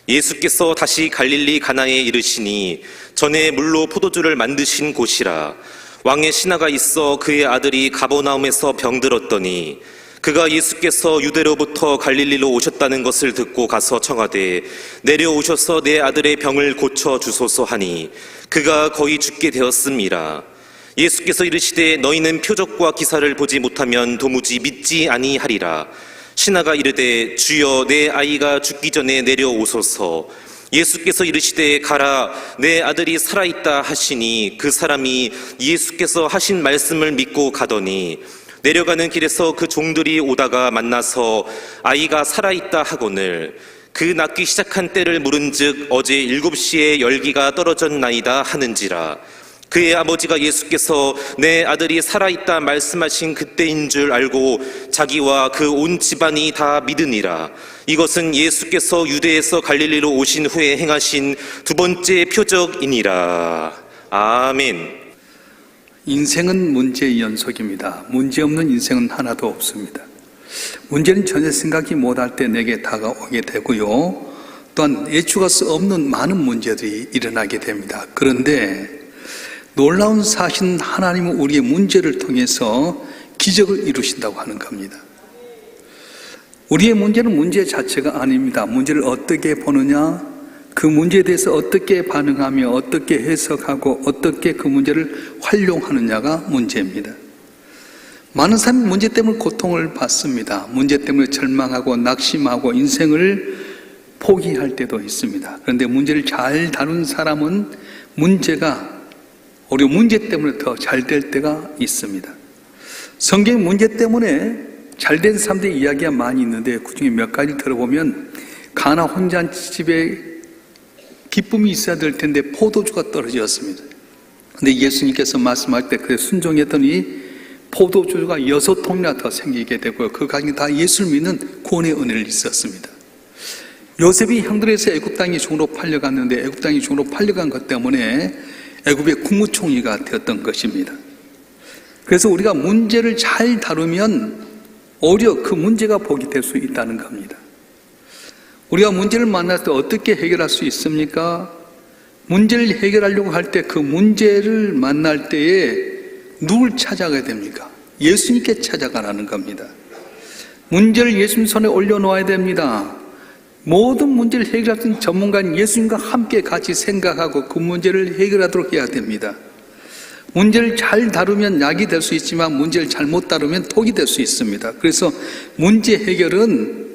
예수께서 다시 갈릴리 가나에 이르시니 전에 물로 포도주를 만드신 곳이라. 왕의 신하가 있어 그의 아들이 가버나움에서 병들었더니 그가 예수께서 유대로부터 갈릴리로 오셨다는 것을 듣고 가서 청하되 내려오셔서 내 아들의 병을 고쳐 주소서 하니 그가 거의 죽게 되었음이라. 예수께서 이르시되 너희는 표적과 기사를 보지 못하면 도무지 믿지 아니하리라. 신하가 이르되 주여 내 아이가 죽기 전에 내려오소서. 예수께서 이르시되 가라 내 아들이 살아있다 하시니 그 사람이 예수께서 하신 말씀을 믿고 가더니 내려가는 길에서 그 종들이 오다가 만나서 아이가 살아있다 하거늘 그 낫기 시작한 때를 물은즉 어제 7시에 열기가 떨어졌나이다 하는지라. 그의 아버지가 예수께서 내 아들이 살아있다 말씀하신 그때인 줄 알고 자기와 그 온 집안이 다 믿으니라. 이것은 예수께서 유대에서 갈릴리로 오신 후에 행하신 두 번째 표적이니라. 아멘. 인생은 문제의 연속입니다. 문제 없는 인생은 하나도 없습니다. 문제는 전혀 생각이 못할 때 내게 다가오게 되고요. 또한 예추가 수 없는 많은 문제들이 일어나게 됩니다. 그런데 놀라운 사실은 하나님은 우리의 문제를 통해서 기적을 이루신다고 하는 겁니다. 우리의 문제는 문제 자체가 아닙니다. 문제를 어떻게 보느냐, 그 문제에 대해서 어떻게 반응하며 어떻게 해석하고 어떻게 그 문제를 활용하느냐가 문제입니다. 많은 사람이 문제 때문에 고통을 받습니다. 문제 때문에 절망하고 낙심하고 인생을 포기할 때도 있습니다. 그런데 문제를 잘 다룬 사람은 오히려 문제 때문에 더 잘 될 때가 있습니다. 성경 문제 때문에 잘 된 사람들의 이야기가 많이 있는데 그 중에 몇 가지 들어보면 가나 혼자 집에 기쁨이 있어야 될 텐데 포도주가 떨어졌습니다. 근데 예수님께서 말씀할 때 그래 순종했더니 포도주가 6통이나 더 생기게 되고요. 그 가정이 다 예수를 믿는 구원의 은혜를 있었습니다. 요셉이 형들에서 애굽 땅에 종으로 팔려갔는데 애굽 땅에 종으로 팔려간 것 때문에 애굽의 국무총리가 되었던 것입니다. 그래서 우리가 문제를 잘 다루면 오히려 그 문제가 복이 될 수 있다는 겁니다. 우리가 문제를 만날 때 어떻게 해결할 수 있습니까? 문제를 해결하려고 할 때 그 문제를 만날 때에 누굴 찾아가야 됩니까? 예수님께 찾아가라는 겁니다. 문제를 예수님 손에 올려놓아야 됩니다. 모든 문제를 해결하는 전문가인 예수님과 함께 같이 생각하고 그 문제를 해결하도록 해야 됩니다. 문제를 잘 다루면 약이 될 수 있지만 문제를 잘못 다루면 독이 될 수 있습니다. 그래서 문제 해결은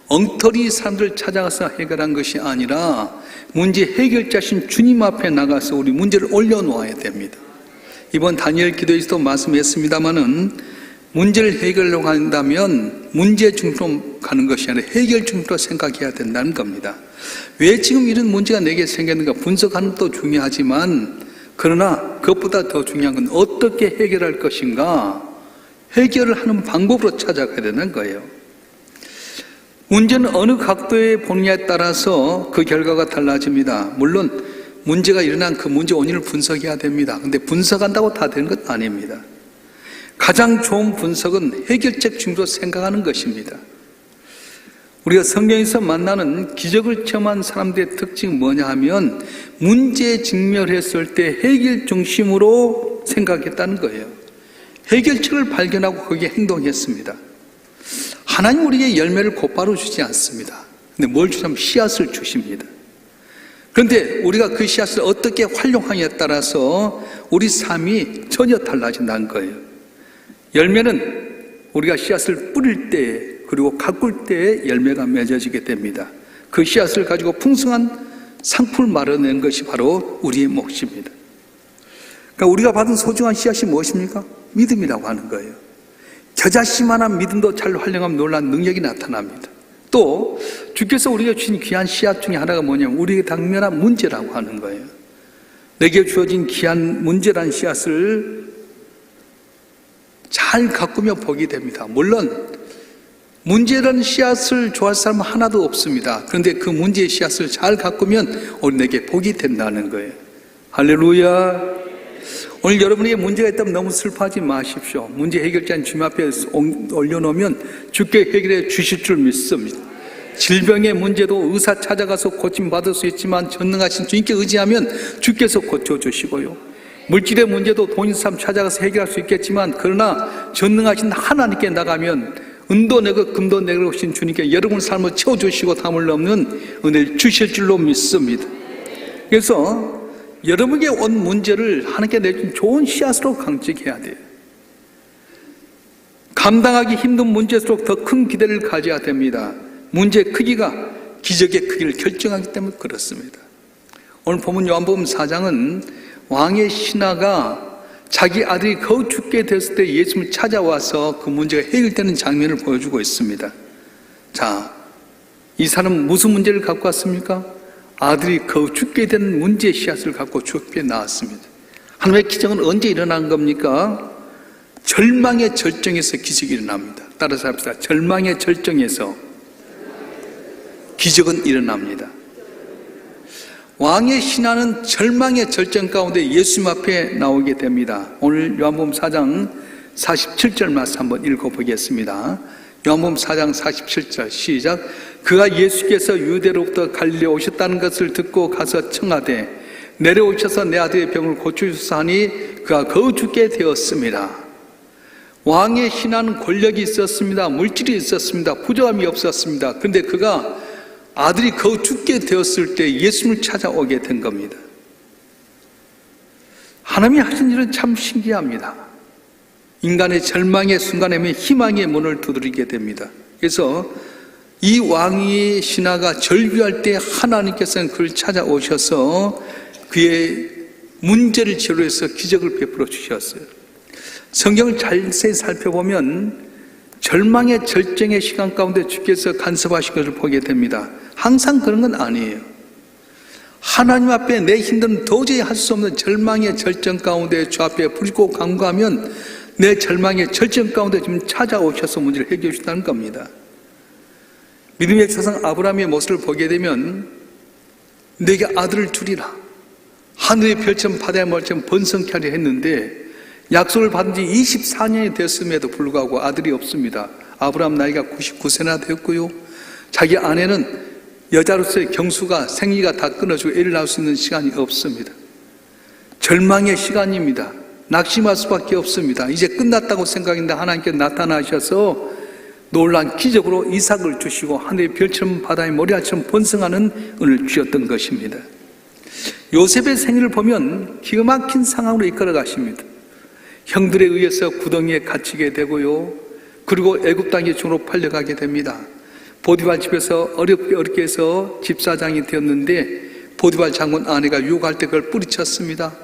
엉터리 사람들을 찾아가서 해결한 것이 아니라 문제 해결자신 주님 앞에 나가서 우리 문제를 올려놓아야 됩니다. 이번 다니엘 기도에서도 말씀했습니다마는 문제를 해결하려고 한다면 문제 중심으로 가는 것이 아니라 해결 중심으로 생각해야 된다는 겁니다. 왜 지금 이런 문제가 내게 생겼는가 분석하는 것도 중요하지만 그러나 그것보다 더 중요한 건 어떻게 해결할 것인가 해결을 하는 방법으로 찾아가야 되는 거예요. 문제는 어느 각도에 보느냐에 따라서 그 결과가 달라집니다. 물론 문제가 일어난 그 문제 원인을 분석해야 됩니다. 그런데 분석한다고 다 되는 건 아닙니다. 가장 좋은 분석은 해결책 중심으로 생각하는 것입니다. 우리가 성경에서 만나는 기적을 체험한 사람들의 특징이 뭐냐 하면 문제에 직면했을 때 해결 중심으로 생각했다는 거예요. 해결책을 발견하고 거기에 행동했습니다. 하나님 우리에게 열매를 곧바로 주지 않습니다. 근데 뭘 주냐면 씨앗을 주십니다. 그런데 우리가 그 씨앗을 어떻게 활용하냐에 따라서 우리 삶이 전혀 달라진다는 거예요. 열매는 우리가 씨앗을 뿌릴 때 그리고 가꿀 때에 열매가 맺어지게 됩니다. 그 씨앗을 가지고 풍성한 상품을 마련하는 것이 바로 우리의 몫입니다. 그러니까 우리가 받은 소중한 씨앗이 무엇입니까? 믿음이라고 하는 거예요. 겨자씨만한 믿음도 잘 활용하면 놀라운 능력이 나타납니다. 또 주께서 우리에게 주신 귀한 씨앗 중에 하나가 뭐냐면 우리에게 당면한 문제라고 하는 거예요. 내게 주어진 귀한 문제란 씨앗을 잘 가꾸며 복이 됩니다. 물론 문제라는 씨앗을 좋아할 사람은 하나도 없습니다. 그런데 그 문제의 씨앗을 잘 가꾸면 오늘 내게 복이 된다는 거예요. 할렐루야. 오늘 여러분에게 문제가 있다면 너무 슬퍼하지 마십시오. 문제 해결자인 주님 앞에 올려놓으면 주께 해결해 주실 줄 믿습니다. 질병의 문제도 의사 찾아가서 고침받을 수 있지만 전능하신 주님께 의지하면 주께서 고쳐주시고요. 물질의 문제도 돈 있는 사람 찾아가서 해결할 수 있겠지만 그러나 전능하신 하나님께 나가면 은도 내고 금도 내고 오신 주님께 여러분 삶을 채워주시고 담을 넘는 은혜를 주실 줄로 믿습니다. 그래서 여러분에게 온 문제를 하나님께 내준 좋은 씨앗으로 강직해야 돼요. 감당하기 힘든 문제일수록 더 큰 기대를 가져야 됩니다. 문제의 크기가 기적의 크기를 결정하기 때문에 그렇습니다. 오늘 본문 요한복음 4장은 왕의 신하가 자기 아들이 거의 죽게 됐을 때 예수님을 찾아와서 그 문제가 해결되는 장면을 보여주고 있습니다. 자, 이 사람은 무슨 문제를 갖고 왔습니까? 아들이 거의 죽게 된 문제의 씨앗을 갖고 죽게 나왔습니다. 하나님의 기적은 언제 일어난 겁니까? 절망의 절정에서 기적이 일어납니다. 따라서 합시다. 절망의 절정에서 기적은 일어납니다. 왕의 신하는 절망의 절정 가운데 예수님 앞에 나오게 됩니다. 오늘 요한복음 4장 47절 말씀 한번 읽어보겠습니다. 요한복음 4장 47절 시작. 그가 예수께서 유대로부터 갈릴리에 오셨다는 것을 듣고 가서 청하되 내려오셔서 내 아들의 병을 고쳐주소서 하니 그가 거의 죽게 되었습니다. 왕의 신하는 권력이 있었습니다. 물질이 있었습니다. 부정함이 없었습니다. 그런데 그가 아들이 거의 죽게 되었을 때 예수님을 찾아오게 된 겁니다. 하나님이 하신 일은 참 신기합니다. 인간의 절망의 순간에 희망의 문을 두드리게 됩니다. 그래서 이 왕의 신하가 절규할 때 하나님께서는 그를 찾아오셔서 그의 문제를 치료해서 기적을 베풀어 주셨어요. 성경을 자세히 살펴보면 절망의 절정의 시간 가운데 주께서 간섭하신 것을 보게 됩니다. 항상 그런 건 아니에요. 하나님 앞에 내 힘든 도저히 할 수 없는 절망의 절정 가운데 주 앞에 부르고 간구하면 내 절망의 절정 가운데 지금 찾아오셔서 문제를 해결해 주신다는 겁니다. 믿음의 조상 아브라함의 모습을 보게 되면 내게 아들을 주리라. 하늘의 별처럼 바다의 멀처럼 번성케 하려 했는데 약속을 받은 지 24년이 됐음에도 불구하고 아들이 없습니다. 아브라함 나이가 99세나 되었고요. 자기 아내는 여자로서의 경수가 생리가 다 끊어지고 애를 낳을 수 있는 시간이 없습니다. 절망의 시간입니다. 낙심할 수밖에 없습니다. 이제 끝났다고 생각했는데 하나님께서 나타나셔서 놀라운 기적으로 이삭을 주시고 하늘의 별처럼 바다의 모래알처럼 번성하는 은을 주셨던 것입니다. 요셉의 생일을 보면 기가 막힌 상황으로 이끌어 가십니다. 형들에 의해서 구덩이에 갇히게 되고요. 그리고 애굽 땅에 종으로 팔려가게 됩니다. 보디발 집에서 어렵게 해서 집사장이 되었는데 보디발 장군 아내가 유혹할 때 그걸 뿌리쳤습니다.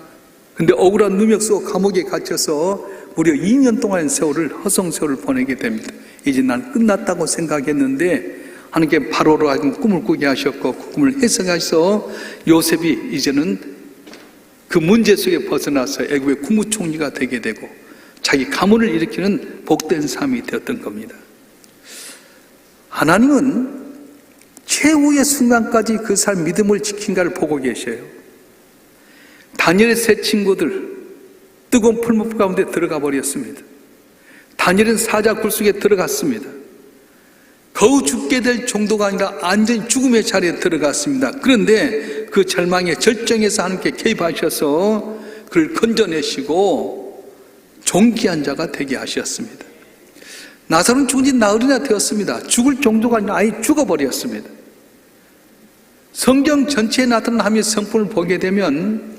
근데 억울한 누명 쓰고 감옥에 갇혀서 무려 2년 동안 허송 세월을 보내게 됩니다. 이제 난 끝났다고 생각했는데 하나님께 바로로 하여금 꿈을 꾸게 하셨고 그 꿈을 해석해서 요셉이 이제는 그 문제 속에 벗어나서 애굽의 국무총리가 되게 되고 자기 가문을 일으키는 복된 삶이 되었던 겁니다. 하나님은 최후의 순간까지 그 사람 믿음을 지킨가를 보고 계셔요. 다니엘의 세 친구들 뜨거운 풀무불 가운데 들어가 버렸습니다. 다니엘은 사자 굴 속에 들어갔습니다. 거의 죽게 될 정도가 아니라 완전히 죽음의 자리에 들어갔습니다. 그런데 그 절망의 절정에서 하나님께 개입하셔서 그를 건져내시고 존귀한 자가 되게 하셨습니다. 나사로는 죽은 지 나흘이나 되었습니다. 죽을 정도가 아니라 아예 죽어버렸습니다. 성경 전체에 나타난 하나님의 성품을 보게 되면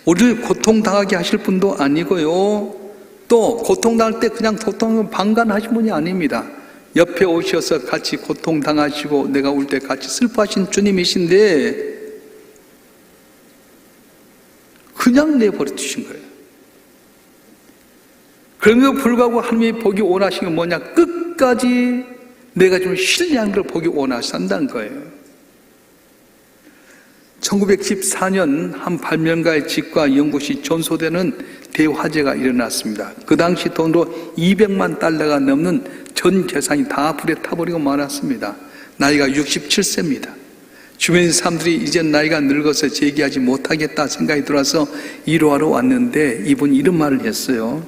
우리를 고통당하게 하실 분도 아니고요. 또 고통당할 때 그냥 고통을 방관하신 분이 아닙니다. 옆에 오셔서 같이 고통당하시고 내가 울 때 같이 슬퍼하신 주님이신데 그냥 내버려 두신 거예요. 그럼에도 불구하고 하나님이 보기 원하시는 게 뭐냐? 끝까지 내가 좀 신뢰한 걸 보기 원하신다는 거예요. 1914년 한 발명가의 집과 연구시 전소되는 대화재가 일어났습니다. 그 당시 돈으로 200만 달러가 넘는 전 재산이 다 불에 타버리고 말았습니다. 나이가 67세입니다. 주변 사람들이 이제 나이가 늙어서 재기하지 못하겠다 생각이 들어서 위로하러 왔는데 이분이 이런 말을 했어요.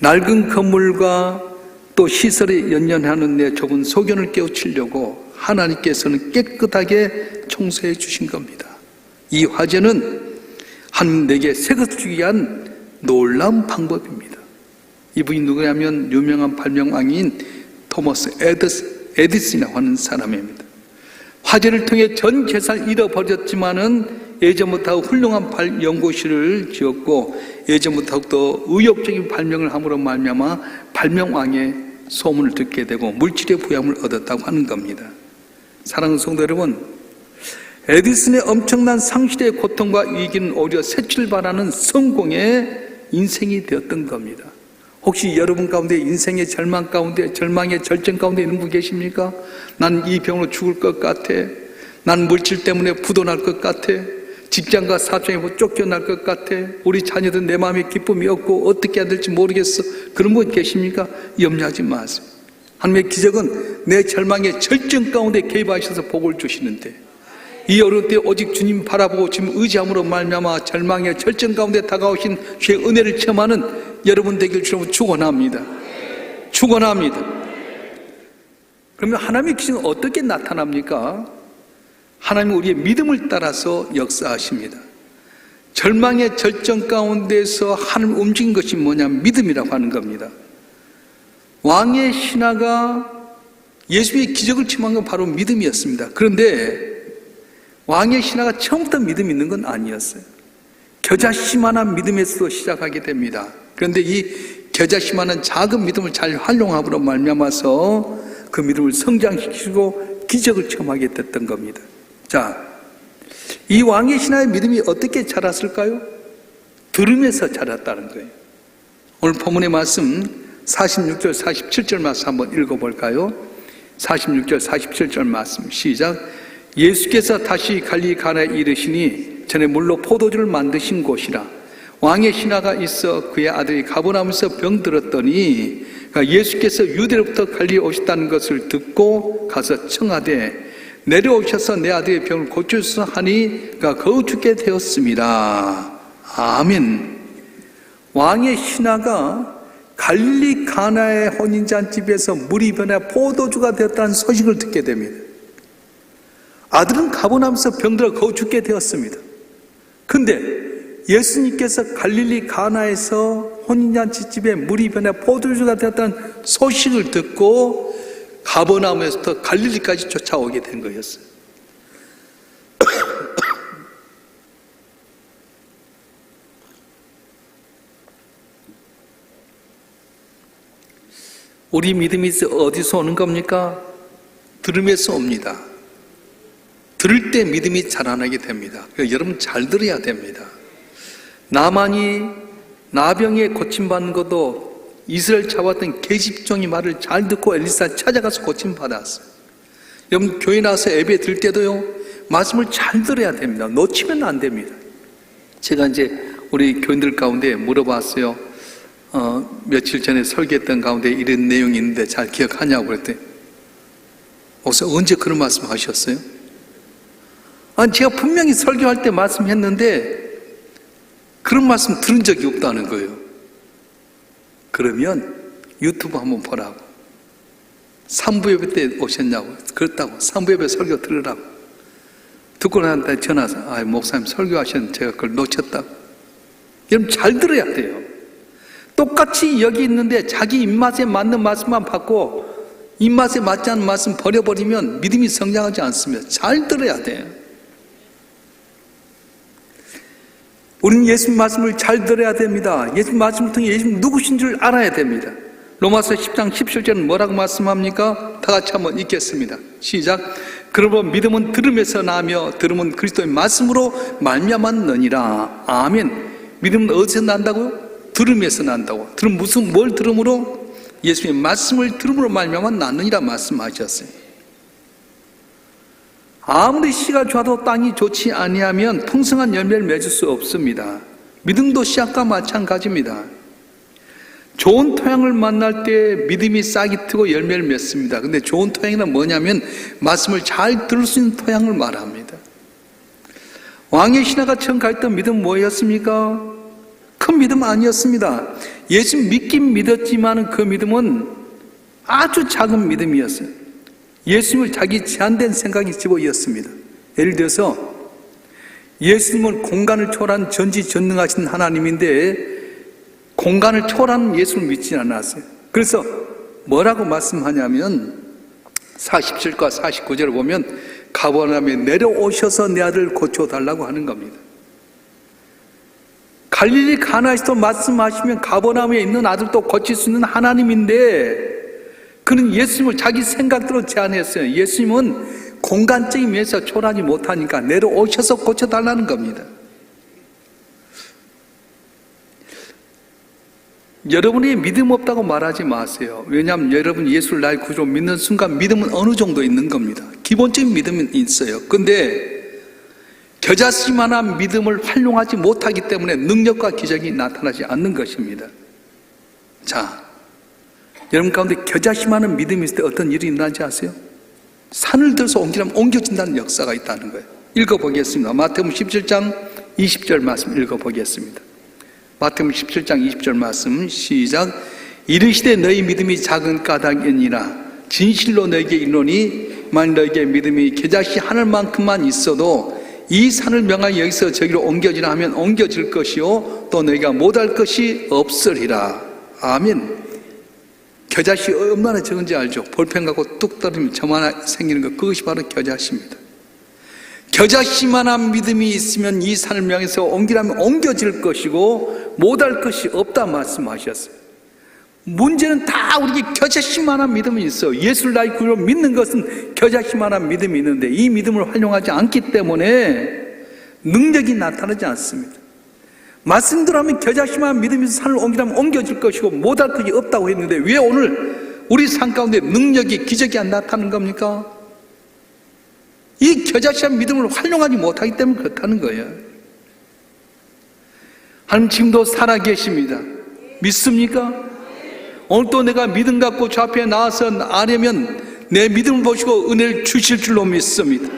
낡은 건물과 또 시설에 연연하는 내 좁은 소견을 깨우치려고 하나님께서는 깨끗하게 청소해 주신 겁니다. 이 화재는 하나님 내게 새 것을 주기 위한 놀라운 방법입니다. 이분이 누구냐면 유명한 발명왕인 토머스 에디슨이라고 하는 사람입니다. 화재를 통해 전 재산을 잃어버렸지만은 예전부터 훌륭한 연구실을 지었고 예전부터 더 의욕적인 발명을 함으로 말미암아 발명왕의 소문을 듣게 되고 물질의 부양을 얻었다고 하는 겁니다. 사랑하는 성도 여러분, 에디슨의 엄청난 상실의 고통과 위기는 오히려 새 출발하는 성공의 인생이 되었던 겁니다. 혹시 여러분 가운데 인생의 절망 가운데, 절망의 절정 가운데 있는 분 계십니까? 난 이 병으로 죽을 것 같아. 난 물질 때문에 부도날 것 같아. 직장과 사업장에 쫓겨날 것 같아. 우리 자녀들 내 마음에 기쁨이 없고 어떻게 해야 될지 모르겠어. 그런 분 계십니까? 염려하지 마세요. 하나님의 기적은 내 절망의 절정 가운데 개입하셔서 복을 주시는데, 이 어려울 때 오직 주님 바라보고 주님 의지함으로 말미암아 절망의 절정 가운데 다가오신 주의 은혜를 체험하는 여러분 되길 주로 축원합니다. 축원합니다. 그러면 하나님의 기적은 어떻게 나타납니까? 하나님은 우리의 믿음을 따라서 역사하십니다. 절망의 절정 가운데서 하나님 움직인 것이 뭐냐면 믿음이라고 하는 겁니다. 왕의 신하가 예수의 기적을 체험한 건 바로 믿음이었습니다. 그런데 왕의 신하가 처음부터 믿음이 있는 건 아니었어요. 겨자씨만한 믿음에서 시작하게 됩니다. 그런데 이 겨자씨만한 작은 믿음을 잘 활용함으로 말미암아서 그 믿음을 성장시키고 기적을 체험하게 됐던 겁니다. 자, 이 왕의 신하의 믿음이 어떻게 자랐을까요? 들으면서 자랐다는 거예요. 오늘 본문의 말씀 46절 47절 말씀 한번 읽어볼까요? 46절 47절 말씀 시작. 예수께서 다시 갈릴리 가나에 이르시니 전에 물로 포도주를 만드신 곳이라. 왕의 신하가 있어 그의 아들이 가버나움에서 병들었더니 예수께서 유대로부터 갈릴리 오셨다는 것을 듣고 가서 청하되 내려오셔서 내 아들의 병을 고쳐주소서 하니 그가 거의 죽게 되었습니다. 아멘. 왕의 신하가 갈릴리 가나의 혼인잔치집에서 물이 변해 포도주가 되었다는 소식을 듣게 됩니다. 아들은 가버나움에서 병들어 거의 죽게 되었습니다. 근데 예수님께서 갈릴리 가나에서 혼인잔치집에 물이 변해 포도주가 되었다는 소식을 듣고 가버나움에서부터 갈릴리까지 쫓아오게 된 거였어요. 우리 믿음이 어디서 오는 겁니까? 들으면서 옵니다. 들을 때 믿음이 자라나게 됩니다. 여러분 잘 들어야 됩니다. 나만이 나병에 고침받는 것도 이스라엘 잡았던 계집종이 말을 잘 듣고 엘리사 찾아가서 고침받았어요. 여러분 교회 나와서 예배 드릴 때도요, 말씀을 잘 들어야 됩니다. 놓치면 안 됩니다. 제가 이제 우리 교인들 가운데 물어봤어요. 며칠 전에 설교했던 가운데 이런 내용이 있는데 잘 기억하냐고 그랬더니 목사 언제 그런 말씀 하셨어요? 아니 제가 분명히 설교할 때 말씀했는데 그런 말씀 들은 적이 없다는 거예요. 그러면 유튜브 한번 보라고. 3부 예배 때 오셨냐고. 그렇다고. 3부 예배 설교 들으라고. 듣고 나한테 전화해서 목사님 설교하셨는데 제가 그걸 놓쳤다고. 여러분 잘 들어야 돼요. 똑같이 여기 있는데 자기 입맛에 맞는 말씀만 받고 입맛에 맞지 않는 말씀 버려버리면 믿음이 성장하지 않습니다. 잘 들어야 돼요. 우리는 예수님 말씀을 잘 들어야 됩니다. 예수님 말씀을 통해 예수님 누구신 줄 알아야 됩니다. 로마서 10장 17절은 뭐라고 말씀합니까? 다 같이 한번 읽겠습니다. 시작. 그러므로 믿음은 들음에서 나며 들음은 그리스도의 말씀으로 말미암았느니라. 아멘. 믿음은 어디서 난다고요? 들음에서 난다고. 들음 뭘 들음으로? 예수님의 말씀을 들음으로 말미암아 낳느니라 말씀하셨어요. 아무리 씨가 좋아도 땅이 좋지 아니하면 풍성한 열매를 맺을 수 없습니다. 믿음도 씨앗과 마찬가지입니다. 좋은 토양을 만날 때 믿음이 싹이 트고 열매를 맺습니다. 근데 좋은 토양이란 뭐냐면 말씀을 잘 들을 수 있는 토양을 말합니다. 왕의 신하가 처음 가졌던 믿음은 뭐였습니까? 큰 믿음 아니었습니다. 예수 믿긴 믿었지만 그 믿음은 아주 작은 믿음이었어요. 예수님을 자기 제한된 생각에 집어이었습니다. 예를 들어서 예수님은 공간을 초월한 전지전능하신 하나님인데 공간을 초월한 예수를 믿지 않았어요. 그래서 뭐라고 말씀하냐면 47과 49절을 보면 가버나움에 내려오셔서 내 아들을 고쳐달라고 하는 겁니다. 갈릴리 가나에서도 말씀하시면 가버나움에 있는 아들도 고칠 수 있는 하나님인데 그는 예수님을 자기 생각대로 제안했어요. 예수님은 공간적인 면에서 초월하지 못하니까 내려오셔서 고쳐달라는 겁니다. 여러분이 믿음 없다고 말하지 마세요. 왜냐하면 여러분 예수를 나의 구주로 믿는 순간 믿음은 어느 정도 있는 겁니다. 기본적인 믿음은 있어요. 근데 겨자씨만한 믿음을 활용하지 못하기 때문에 능력과 기적이 나타나지 않는 것입니다. 자, 여러분 가운데 겨자씨만한 믿음이 있을 때 어떤 일이 일어나지 아세요? 산을 들어서 옮기려면 옮겨진다는 역사가 있다는 거예요. 읽어보겠습니다. 마태복음 17장 20절 말씀 읽어보겠습니다. 마태복음 17장 20절 말씀 시작. 이르시되 너희 믿음이 작은 까닭이니라. 진실로 너에게 이르노니 만일 너에게 믿음이 겨자씨 하늘만큼만 있어도 이 산을 명하여 여기서 저기로 옮겨지라 하면 옮겨질 것이요 또 너희가 못할 것이 없으리라. 아멘. 겨자씨 얼마나 적은지 알죠? 볼펜 갖고 뚝 떨어지면 저만한 생기는 것, 그것이 바로 겨자씨입니다. 겨자씨만한 믿음이 있으면 이 산을 명해서 옮기라면 옮겨질 것이고 못할 것이 없다 말씀하셨어요. 문제는 다 우리에게 겨자씨만한 믿음이 있어요. 예수를 나의 구주로 믿는 것은 겨자씨만한 믿음이 있는데 이 믿음을 활용하지 않기 때문에 능력이 나타나지 않습니다. 말씀대로 하면 겨자씨만한 믿음이 있어서 산을 옮기라면 옮겨질 것이고 못할 것이 없다고 했는데 왜 오늘 우리 삶 가운데 능력이 기적이 안 나타나는 겁니까? 이 겨자씨한 믿음을 활용하지 못하기 때문에 그렇다는 거예요. 하나님 지금도 살아계십니다. 믿습니까? 오늘 또 내가 믿음 갖고 저 앞에 나와서 아려면 내 믿음을 보시고 은혜를 주실 줄로 믿습니다.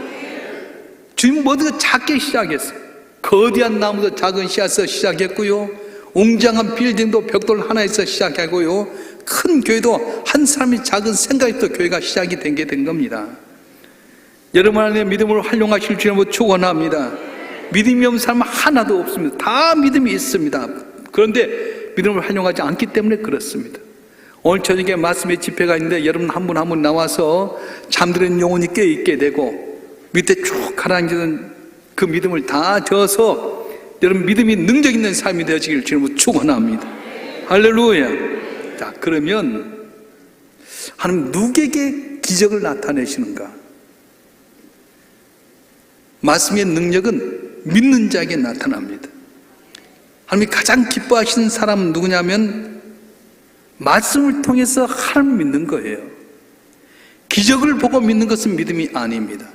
주님 모두가 작게 시작했어요. 거대한 나무도 작은 씨앗에서 시작했고요, 웅장한 빌딩도 벽돌 하나에서 시작하고요, 큰 교회도 한 사람이 작은 생각에서 교회가 시작이 된 게 된 겁니다. 여러분 안에 믿음을 활용하실 주님을 축원합니다. 믿음이 없는 사람은 하나도 없습니다. 다 믿음이 있습니다. 그런데 믿음을 활용하지 않기 때문에 그렇습니다. 오늘 저녁에 말씀의 집회가 있는데 여러분 한 분 한 분 나와서 잠드는 영혼이 깨있게 되고 밑에 쭉 가라앉은 그 믿음을 다 저어서 여러분 믿음이 능력 있는 삶이 되어지길 주님으로 축원합니다. 할렐루야. 자, 그러면 하나님 누구에게 기적을 나타내시는가? 말씀의 능력은 믿는 자에게 나타납니다. 하나님이 가장 기뻐하시는 사람은 누구냐면 말씀을 통해서 하나님을 믿는 거예요. 기적을 보고 믿는 것은 믿음이 아닙니다.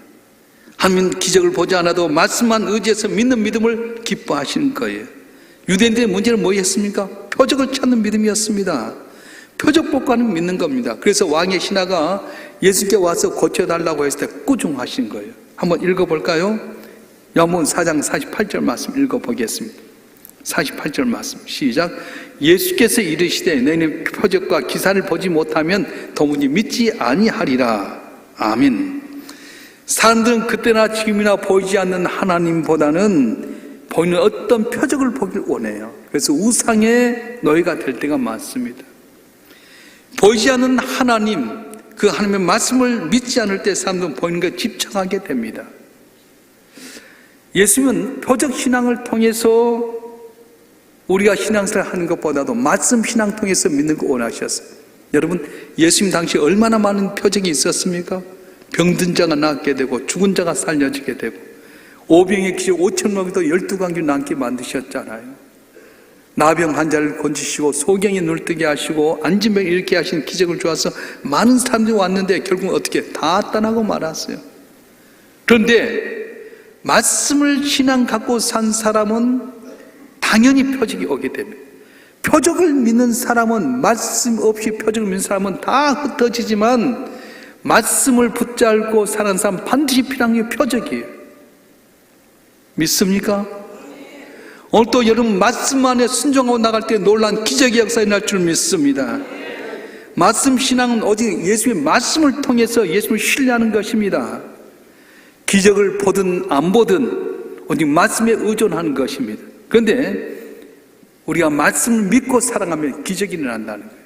하나님은 기적을 보지 않아도 말씀만 의지해서 믿는 믿음을 기뻐하시는 거예요. 유대인들의 문제는 뭐였습니까? 표적을 찾는 믿음이었습니다. 표적 보고 하는 믿는 겁니다. 그래서 왕의 신하가 예수께 와서 고쳐달라고 했을 때 꾸중하신 거예요. 한번 읽어볼까요? 요한복음 4장 48절 말씀 읽어보겠습니다. 48절 말씀 시작. 예수께서 이르시되 너희는 표적과 기사를 보지 못하면 도무지 믿지 아니하리라. 아멘. 사람들은 그때나 지금이나 보이지 않는 하나님보다는 보이는 어떤 표적을 보길 원해요. 그래서 우상의 노예가 될 때가 많습니다. 보이지 않는 하나님, 그 하나님의 말씀을 믿지 않을 때 사람들은 보이는 것에 집착하게 됩니다. 예수님은 표적 신앙을 통해서 우리가 신앙생활을 하는 것보다도 말씀 신앙 통해서 믿는 걸 원하셨어요. 여러분, 예수님 당시 얼마나 많은 표적이 있었습니까? 병든 자가 낫게 되고 죽은 자가 살려지게 되고 오병의 기적 5,000명도 12광주 남게 만드셨잖아요. 나병 환자를 건지시고 소경이 눈을 뜨게 하시고 안진병 일으키게 하신 기적을 주어서 많은 사람들이 왔는데 결국 어떻게 다 떠나고 말았어요. 그런데 말씀을 신앙 갖고 산 사람은 당연히 표적이 오게 됩니다. 표적을 믿는 사람은 말씀 없이 표적을 믿는 사람은 다 흩어지지만 말씀을 붙잡고 사는 사람 반드시 필요한 게 표적이에요. 믿습니까? 오늘 또 여러분 말씀 안에 순종하고 나갈 때 놀란 기적의 역사가 날 줄 믿습니다. 말씀 신앙은 오직 예수님의 말씀을 통해서 예수님을 신뢰하는 것입니다. 기적을 보든 안 보든 오직 말씀에 의존하는 것입니다. 그런데 우리가 말씀을 믿고 살아가면 기적이 일어난다는 거예요.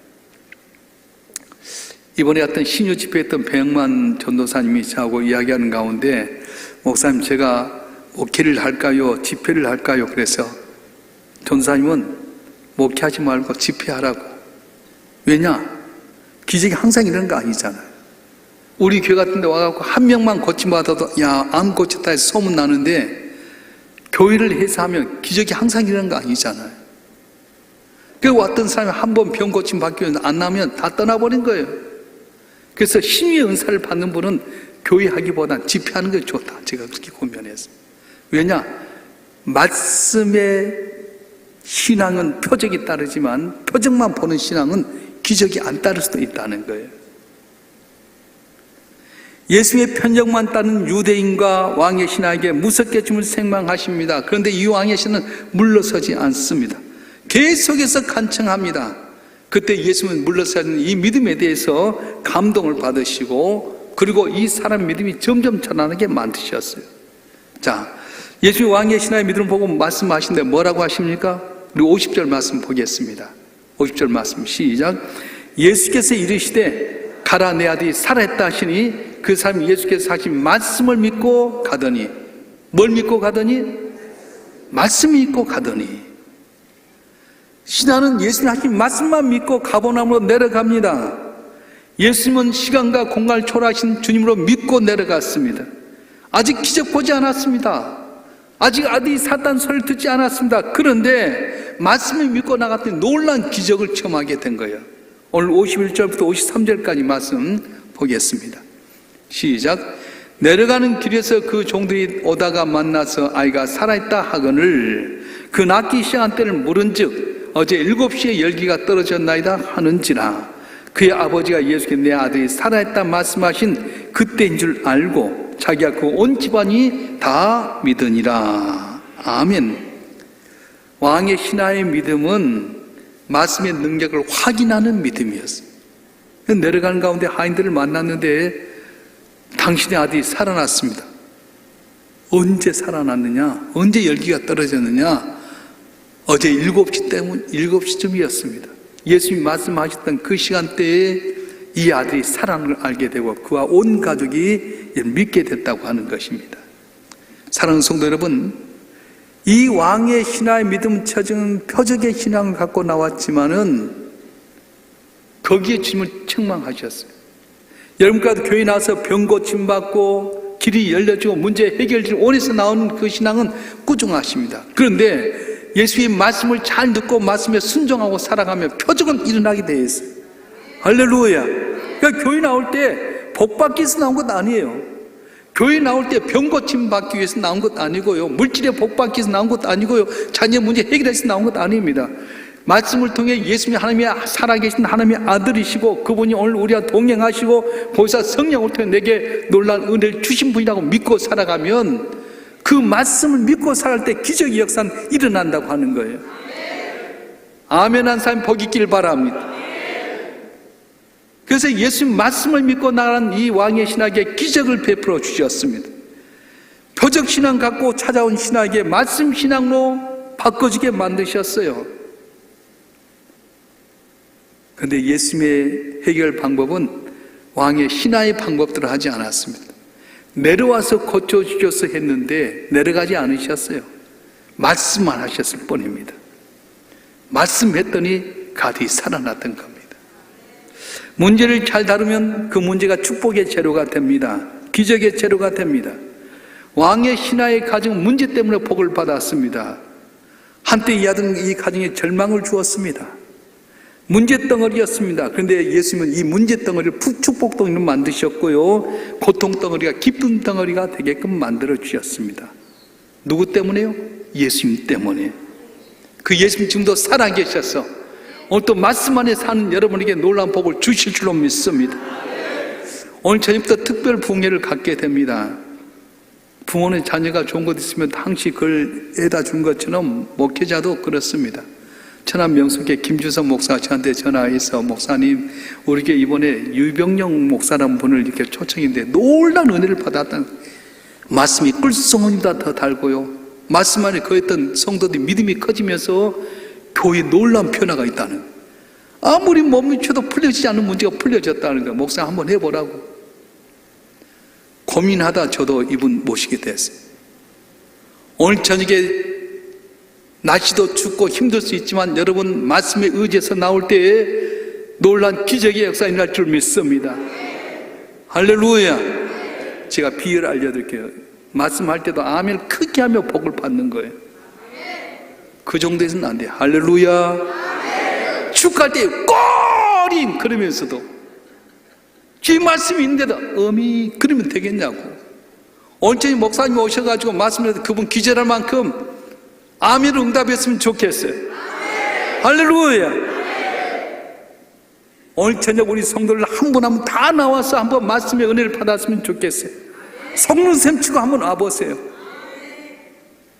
이번에 어떤 신유 집회했던 배영만 전도사님이 저하고 이야기하는 가운데, 목사님 제가 목회를 할까요? 집회를 할까요? 그래서 전도사님은 목회하지 말고 집회하라고. 왜냐? 기적이 항상 이런 거 아니잖아요. 우리 교회 같은 데 와갖고 한 명만 고침받아도 야, 암 고쳤다 해서 소문나는데, 교회를 해서 하면 기적이 항상 이런 거 아니잖아요. 그 왔던 사람이 한 번 병 고침 받기 위해서 안 나면 다 떠나버린 거예요. 그래서 신유의 은사를 받는 분은 교회 하기보단 집회하는 게 좋다. 제가 그렇게 고민했어요. 왜냐? 말씀의 신앙은 표적이 따르지만 표적만 보는 신앙은 기적이 안 따를 수도 있다는 거예요. 예수의 편적만 따르는 유대인과 왕의 신하에게 무섭게 춤을 생망하십니다. 그런데 이 왕의 신은 물러서지 않습니다. 계속해서 간청합니다. 그때 예수님은 물러서는 이 믿음에 대해서 감동을 받으시고, 그리고 이 사람 믿음이 점점 전환하게 만드셨어요. 자, 예수님 왕의 신하의 믿음을 보고 말씀하시는데 뭐라고 하십니까? 우리 50절 말씀 보겠습니다. 50절 말씀 시작. 예수께서 이르시되 가라, 내 아들이 살아있다 하시니 그 사람이 예수께서 하신 말씀을 믿고 가더니, 뭘 믿고 가더니? 말씀 믿고 가더니. 신하는 예수님 하신 말씀만 믿고 가버나움으로 내려갑니다. 예수님은 시간과 공간을 초월하신 주님으로 믿고 내려갔습니다. 아직 기적 보지 않았습니다. 아직 아들이 샀다는 소리를 듣지 않았습니다. 그런데 말씀을 믿고 나갔더니 놀라운 기적을 체험하게 된 거예요. 오늘 51절부터 53절까지 말씀 보겠습니다. 시작. 내려가는 길에서 그 종들이 오다가 만나서 아이가 살아있다 하거늘 그 낳기 시작한 때를 물은즉 어제 7시에 열기가 떨어졌나이다 하는지라. 그의 아버지가 예수께 내 아들이 살아있다 말씀하신 그때인 줄 알고 자기와 그 온 집안이 다 믿으니라. 아멘. 왕의 신하의 믿음은 말씀의 능력을 확인하는 믿음이었어요. 내려가는 가운데 하인들을 만났는데 당신의 아들이 살아났습니다. 언제 살아났느냐? 언제 열기가 떨어졌느냐? 어제 7시쯤이었습니다. 예수님이 말씀하셨던 그 시간대에 이 아들이 살아난 걸 알게 되고 그와 온 가족이 믿게 됐다고 하는 것입니다. 사랑하는 성도 여러분, 이 왕의 신하의 믿음 처증은 표적의 신앙을 갖고 나왔지만은 거기에 주님을 책망하셨어요. 여러분과도 교회 나와서 병 고침 받고 길이 열려지고 문제 해결을 원해서 나오는 그 신앙은 꾸준하십니다. 그런데 예수의 말씀을 잘 듣고 말씀에 순종하고 살아가면 표적은 일어나게 되어 있어요. 할렐루야. 그러니까 교회 나올 때 복 받기 위해서 나온 것 아니에요. 교회 나올 때 병 고침 받기 위해서 나온 것 아니고요. 물질에 복 받기 위해서 나온 것도 아니고요. 자녀 문제 해결해서 나온 것 아닙니다. 말씀을 통해 예수님이 하나님의 살아계신 하나님의 아들이시고 그분이 오늘 우리와 동행하시고 보혜사 성령을 통해 내게 놀라운 은혜를 주신 분이라고 믿고 살아가면 그 말씀을 믿고 살아갈 때 기적의 역사는 일어난다고 하는 거예요. 아멘 한 사람 복 있길 바랍니다. 그래서 예수님 말씀을 믿고 나가는 이 왕의 신하에게 기적을 베풀어 주셨습니다. 표적 신앙 갖고 찾아온 신하에게 말씀 신앙으로 바꿔주게 만드셨어요. 그런데 예수님의 해결 방법은 왕의 신하의 방법대로 하지 않았습니다. 내려와서 고쳐주셔서 했는데 내려가지 않으셨어요. 말씀만 하셨을 뿐입니다. 말씀했더니 가디 살아났던 겁니다. 문제를 잘 다루면 그 문제가 축복의 재료가 됩니다. 기적의 재료가 됩니다. 왕의 신하의 가정은 문제 때문에 복을 받았습니다. 한때 이 가정에 절망을 주었습니다. 문제 덩어리였습니다. 그런데 예수님은 이 문제 덩어리를 축복 덩어리로 만드셨고요, 고통 덩어리가 기쁨 덩어리가 되게끔 만들어 주셨습니다. 누구 때문에요? 예수님 때문에. 그 예수님 지금도 살아계셔서 오늘 또 말씀 안에 사는 여러분에게 놀라운 복을 주실 줄로 믿습니다. 오늘 저녁부터 특별 부흥회를 갖게 됩니다. 부모는 자녀가 좋은 것 있으면 항시 그걸 에다 준 것처럼 목회자도 그렇습니다. 천안 명석의 김주성 목사가 저한테 전화해서 목사님 우리 교회 이번에 유병영 목사라는 분을 이렇게 초청했는데 놀라운 은혜를 받았다는 말씀이 꿀송이보다 더 달고요. 말씀 안에 거했던 성도들이 믿음이 커지면서 교회에 놀라운 변화가 있다는, 아무리 못 미쳐도 풀려지지 않는 문제가 풀려졌다는 거예요. 목사 한번 해보라고 고민하다 저도 이분 모시게 됐어요. 오늘 저녁에 날씨도 춥고 힘들 수 있지만 여러분 말씀에 의지해서 나올 때에 놀란 기적의 역사가 일어날 줄 믿습니다. 할렐루야. 제가 비유를 알려드릴게요. 말씀할 때도 아멘 크게 하며 복을 받는 거예요. 그 정도에서는 안 돼요. 할렐루야. 축할 때 꼬린 그러면서도 주의 말씀이 있는데도 어미 그러면 되겠냐고. 오늘 저희 목사님 오셔가지고 말씀해서 그분 기절할 만큼 아멘을 응답했으면 좋겠어요. 할렐루야. 오늘 저녁 우리 성도들 한 분 한 분 다 나와서 한번 말씀의 은혜를 받았으면 좋겠어요. 성령샘 치고 한번 와보세요.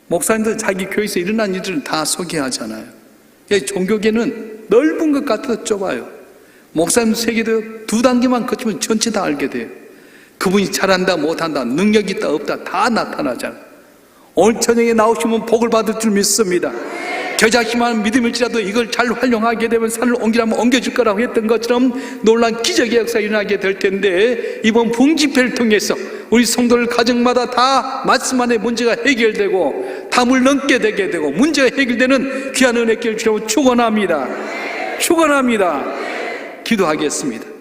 목사님들 자기 교회에서 일어난 일들을 다 소개하잖아요. 종교계는 넓은 것 같아도 좁아요. 목사님 세계도 2단계만 거치면 전체 다 알게 돼요. 그분이 잘한다 못한다 능력이 있다 없다 다 나타나잖아요. 오늘 저녁에 나오시면 복을 받을 줄 믿습니다. 겨자씨만 믿음일지라도 이걸 잘 활용하게 되면 산을 옮기라면 옮겨줄 거라고 했던 것처럼 놀란 기적의 역사가 일어나게 될 텐데, 이번 부흥집회를 통해서 우리 성도들 가정마다 다 말씀 안에 문제가 해결되고 담을 넘게 되게 되고 문제가 해결되는 귀한 은혜길 주라고 축원합니다. 축원합니다. 기도하겠습니다.